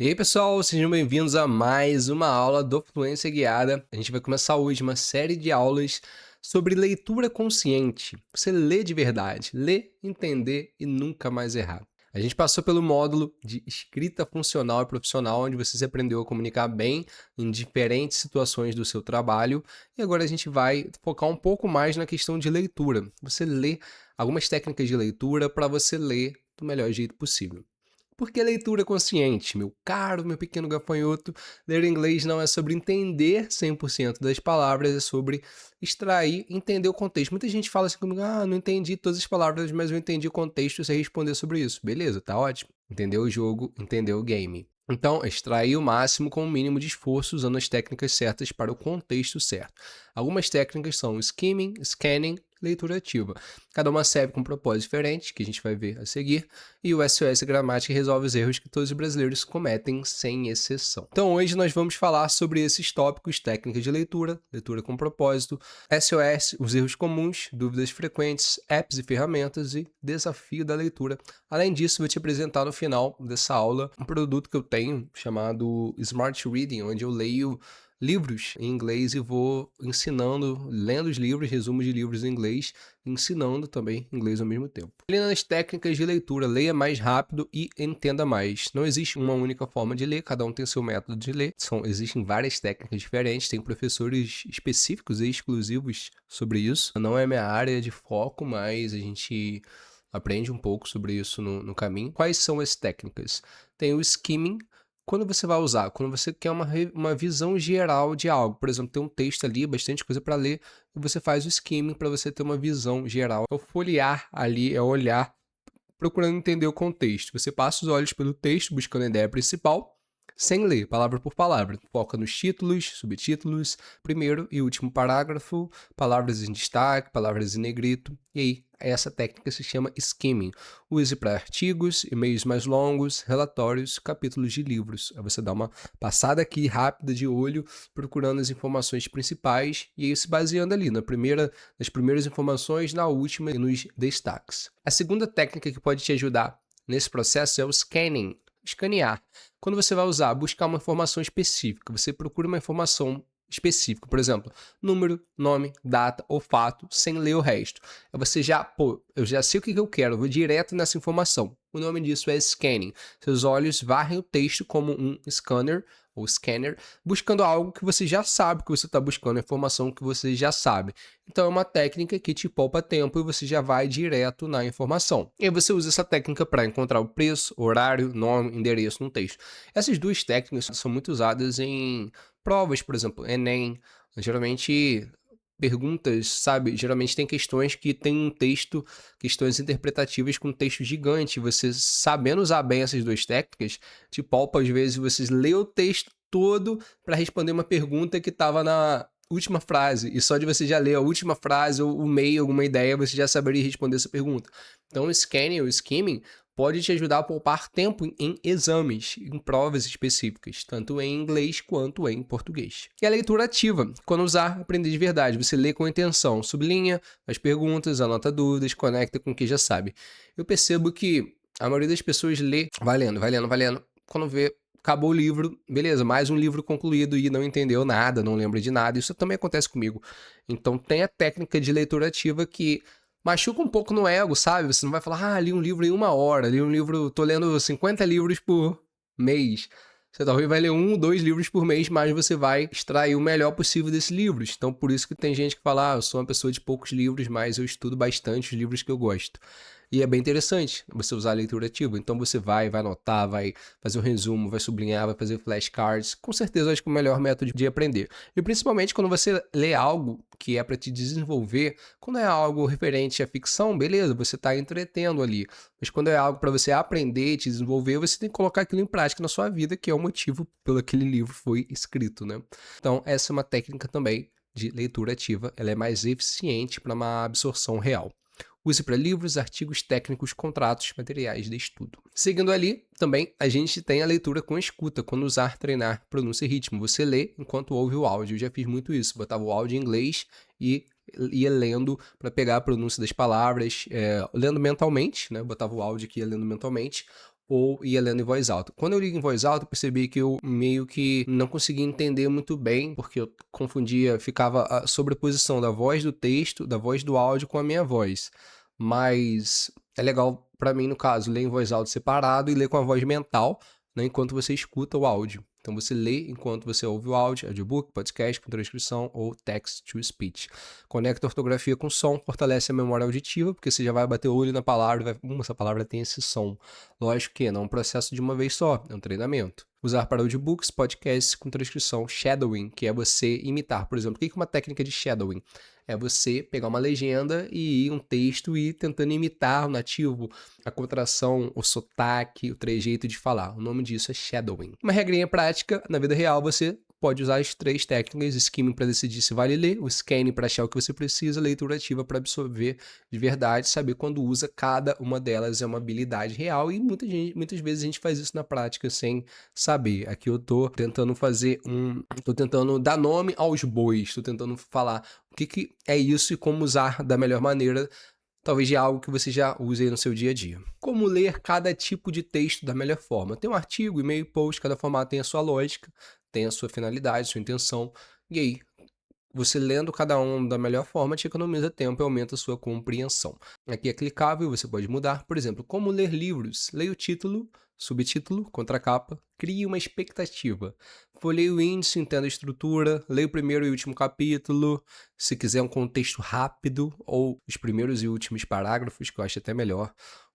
E aí, pessoal, sejam bem-vindos a mais uma aula do Fluência Guiada. A gente vai começar hoje uma série de aulas sobre leitura consciente. Você lê de verdade, ler, entender e nunca mais errar. A gente passou pelo módulo de escrita funcional e profissional, onde você aprendeu a comunicar bem em diferentes situações do seu trabalho. E agora a gente vai focar um pouco mais na questão de leitura. Você lê algumas técnicas de leitura para você ler do melhor jeito possível. Porque leitura consciente, meu caro, meu pequeno gafanhoto, ler inglês não é sobre entender 100% das palavras, é sobre extrair, entender o contexto. Muita gente fala assim comigo, não entendi todas as palavras, mas eu entendi o contexto e sei responder sobre isso. Beleza, tá ótimo. Entendeu o jogo, entendeu o game. Então, extrair o máximo com o mínimo de esforço usando as técnicas certas para o contexto certo. Algumas técnicas são skimming, scanning, leitura ativa. Cada uma serve com um propósito diferente, que a gente vai ver a seguir, e o SOS Gramática resolve os erros que todos os brasileiros cometem, sem exceção. Então hoje nós vamos falar sobre esses tópicos: técnicas de leitura, leitura com propósito, SOS, os erros comuns, dúvidas frequentes, apps e ferramentas e desafio da leitura. Além disso, vou te apresentar no final dessa aula um produto que eu tenho chamado Smart Reading, onde eu leio livros em inglês e vou ensinando, lendo os livros, resumos de livros em inglês, ensinando também inglês ao mesmo tempo. Lendo as técnicas de leitura, leia mais rápido e entenda mais. Não existe uma única forma de ler, cada um tem seu método de ler. Existem várias técnicas diferentes, tem professores específicos e exclusivos sobre isso. Não é minha área de foco, mas a gente aprende um pouco sobre isso no caminho. Quais são as técnicas? Tem o skimming. Quando você vai usar? Quando você quer uma visão geral de algo. Por exemplo, tem um texto ali, bastante coisa para ler, e você faz o skimming para você ter uma visão geral. É o folhear ali, é olhar, procurando entender o contexto. Você passa os olhos pelo texto, buscando a ideia principal, sem ler, palavra por palavra. Foca nos títulos, subtítulos, primeiro e último parágrafo, palavras em destaque, palavras em negrito. E aí, essa técnica se chama skimming. Use para artigos, e-mails mais longos, relatórios, capítulos de livros. Aí você dá uma passada aqui rápida de olho, procurando as informações principais e aí se baseando ali nas primeiras informações, na última e nos destaques. A segunda técnica que pode te ajudar nesse processo é o scanning. Escanear. Quando você vai buscar uma informação específica, você procura uma informação específica, por exemplo, número, nome, data ou fato, sem ler o resto. Você eu já sei o que eu quero, eu vou direto nessa informação. O nome disso é scanning. Seus olhos varrem o texto como um scanner ou scanner, buscando algo que você já sabe que você está buscando, informação que você já sabe. Então é uma técnica que te poupa tempo e você já vai direto na informação. E aí você usa essa técnica para encontrar o preço, horário, nome, endereço no texto. Essas duas técnicas são muito usadas em provas, por exemplo, Enem. Geralmente perguntas, sabe? Geralmente tem questões que tem um texto, questões interpretativas com um texto gigante. Você sabendo usar bem essas duas técnicas, te poupa às vezes você lê o texto todo para responder uma pergunta que estava na última frase, e só de você já ler a última frase ou o meio, alguma ideia, você já saberia responder essa pergunta. Então o scanning ou skimming pode te ajudar a poupar tempo em exames, em provas específicas, tanto em inglês quanto em português. E a leitura ativa, quando usar, aprender de verdade. Você lê com intenção, sublinha as perguntas, anota dúvidas, conecta com o que já sabe. Eu percebo que a maioria das pessoas lê, vai lendo, quando vê, acabou o livro, beleza, mais um livro concluído e não entendeu nada, não lembra de nada. Isso também acontece comigo. Então tem a técnica de leitura ativa que machuca um pouco no ego, sabe? Você não vai falar, li um livro em 1 hora, li um livro, tô lendo 50 livros por mês. Você talvez vai ler 2 livros por mês, mas você vai extrair o melhor possível desses livros. Então, por isso que tem gente que fala, eu sou uma pessoa de poucos livros, mas eu estudo bastante os livros que eu gosto. E é bem interessante você usar a leitura ativa. Então você vai anotar, vai fazer um resumo, vai sublinhar, vai fazer flashcards. Com certeza eu acho que é o melhor método de aprender. E principalmente quando você lê algo que é para te desenvolver, quando é algo referente à ficção, beleza, você está entretendo ali. Mas quando é algo para você aprender e te desenvolver, você tem que colocar aquilo em prática na sua vida, que é o motivo pelo aquele livro foi escrito, né? Então essa é uma técnica também de leitura ativa. Ela é mais eficiente para uma absorção real. Use para livros, artigos técnicos, contratos, materiais de estudo. Seguindo ali, também a gente tem a leitura com escuta, quando usar, treinar, pronúncia e ritmo. Você lê enquanto ouve o áudio. Eu já fiz muito isso, botava o áudio em inglês e ia lendo para pegar a pronúncia das palavras, lendo mentalmente, né? Botava o áudio aqui e ia lendo mentalmente. ou ia lendo em voz alta. Quando eu li em voz alta, eu percebi que eu meio que não conseguia entender muito bem, porque eu confundia, ficava a sobreposição da voz do texto, da voz do áudio com a minha voz. Mas é legal para mim, no caso, ler em voz alta separado e ler com a voz mental, né, enquanto você escuta o áudio. Então você lê enquanto você ouve o áudio, audiobook, podcast com transcrição ou text-to-speech. Conecta a ortografia com som, fortalece a memória auditiva, porque você já vai bater o olho na palavra e vai, essa palavra tem esse som. Lógico que não é um processo de uma vez só, é um treinamento. Usar para audiobooks, podcasts com transcrição, shadowing, que é você imitar. Por exemplo, o que é uma técnica de shadowing? É você pegar uma legenda e ir um texto e ir tentando imitar o nativo, a contração, o sotaque, o trejeito de falar. O nome disso é shadowing. Uma regrinha prática, na vida real, você pode usar as 3 técnicas: skimming para decidir se vale ler, o scanning para achar o que você precisa, leitura ativa para absorver de verdade, saber quando usa cada uma delas é uma habilidade real, e muitas vezes a gente faz isso na prática sem saber. Aqui eu tô tentando tô tentando dar nome aos bois, tô tentando falar o que é isso e como usar da melhor maneira, talvez de algo que você já use aí no seu dia a dia. Como ler cada tipo de texto da melhor forma? Tem um artigo, e-mail, post, cada formato tem a sua lógica, tem a sua finalidade, sua intenção, e aí você lendo cada um da melhor forma te economiza tempo e aumenta a sua compreensão. Aqui é clicável e você pode mudar. Por exemplo, como ler livros? Leia o título, subtítulo, contracapa, crie uma expectativa. Folheie o índice, entenda a estrutura, leia o primeiro e último capítulo. Se quiser um contexto rápido, ou os primeiros e últimos parágrafos, que eu acho até melhor.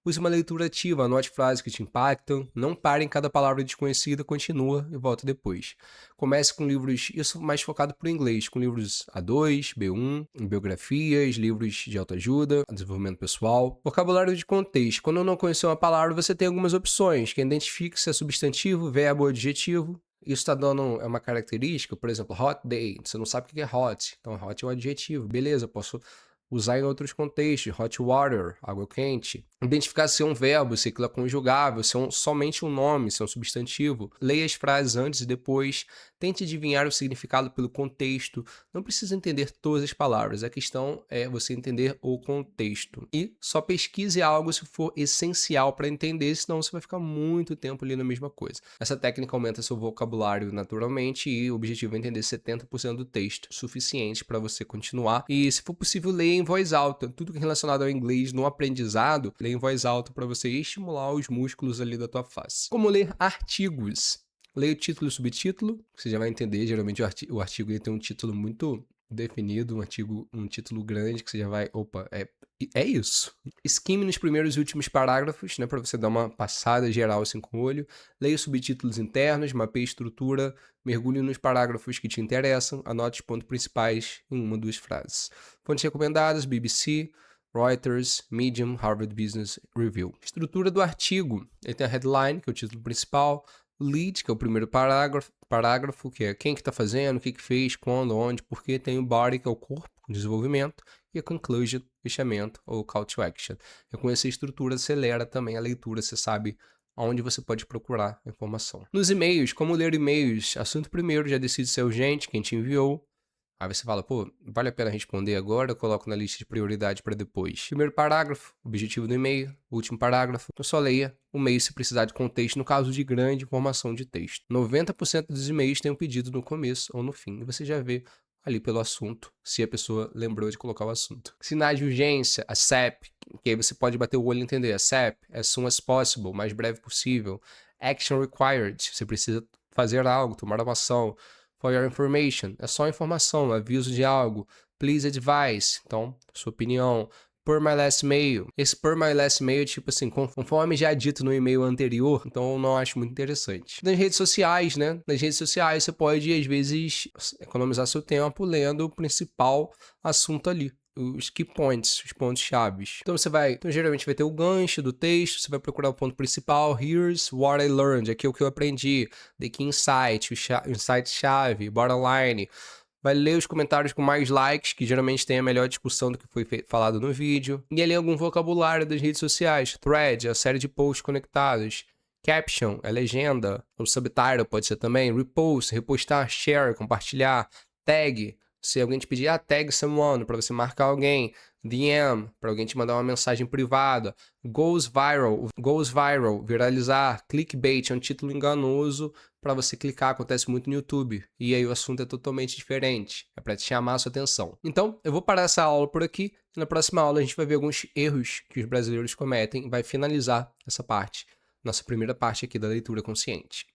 Use uma leitura ativa, anote frases que te impactam, não pare em cada palavra desconhecida, continua e volta depois. Comece com livros, isso mais focado para o inglês, com livros A2, B1, biografias, livros de autoajuda, desenvolvimento pessoal. Vocabulário de contexto. Quando não conhecer uma palavra, você tem algumas opções, que identifique se é substantivo, verbo ou adjetivo. Isso está dando uma característica, por exemplo, hot day. Você não sabe o que é hot, então hot é um adjetivo. Beleza, posso usar em outros contextos, hot water, água quente. Identificar se é um verbo, se aquilo é conjugável, se é somente um nome, se é um substantivo. Leia as frases antes e depois. Tente adivinhar o significado pelo contexto. Não precisa entender todas as palavras, a questão é você entender o contexto. E só pesquise algo se for essencial para entender, senão você vai ficar muito tempo ali na mesma coisa. Essa técnica aumenta seu vocabulário naturalmente e o objetivo é entender 70% do texto, suficiente para você continuar. E se for possível, leia em voz alta. Tudo que é relacionado ao inglês no aprendizado, leia em voz alta para você estimular os músculos ali da tua face. Como ler artigos? Leia o título e o subtítulo, você já vai entender. Geralmente o artigo ele tem um título muito definido, um título grande que você já vai, opa, é isso. Skimme nos primeiros e últimos parágrafos, né, para você dar uma passada geral assim com o olho. Leia os subtítulos internos, mapeie a estrutura, mergulhe nos parágrafos que te interessam, anote os pontos principais em uma ou duas frases. Fontes recomendadas: BBC, Reuters, Medium, Harvard Business Review. Estrutura do artigo. Ele tem a headline, que é o título principal, o lead, que é o primeiro parágrafo, que é quem que está fazendo, o que fez, quando, onde, porquê. Tem o body, que é o corpo, o desenvolvimento, e a conclusion, fechamento, ou call to action. Reconhecer a estrutura acelera também a leitura, você sabe onde você pode procurar a informação. Nos e-mails, como ler e-mails? Assunto primeiro, já decide se é urgente, quem te enviou. Aí você fala, pô, vale a pena responder agora? Eu coloco na lista de prioridade para depois. Primeiro parágrafo, objetivo do e-mail. Último parágrafo, então só leia o e-mail se precisar de contexto, no caso de grande informação de texto. 90% dos e-mails tem um pedido no começo ou no fim, e você já vê ali pelo assunto, se a pessoa lembrou de colocar o assunto. Sinais de urgência, a SAP, que aí você pode bater o olho e entender. A SAP, as soon as possible, mais breve possível. Action required, você precisa fazer algo, tomar uma ação. For your information, é só informação, aviso de algo. Please advise, então, sua opinião. Per my last mail. Esse per my last mail é tipo assim, conforme já dito no e-mail anterior, então eu não acho muito interessante. Nas redes sociais, né? Nas redes sociais você pode, às vezes, economizar seu tempo lendo o principal assunto ali. Os key points, os pontos chaves. Então geralmente vai ter o gancho do texto, você vai procurar o ponto principal, here's what I learned, aqui é o que eu aprendi, the key insight, o insight chave, bottom line. Vai ler os comentários com mais likes, que geralmente tem a melhor discussão do que foi falado no vídeo. E ali algum vocabulário das redes sociais, thread, a série de posts conectados, caption, a legenda, o subtitle pode ser também, repost, repostar, share, compartilhar, tag, Se alguém te pedir, tag someone, para você marcar alguém, DM, para alguém te mandar uma mensagem privada, goes viral, viralizar, clickbait, é um título enganoso para você clicar, acontece muito no YouTube, e aí o assunto é totalmente diferente, é para te chamar a sua atenção. Então, eu vou parar essa aula por aqui, e na próxima aula a gente vai ver alguns erros que os brasileiros cometem, e vai finalizar essa parte, nossa primeira parte aqui da leitura consciente.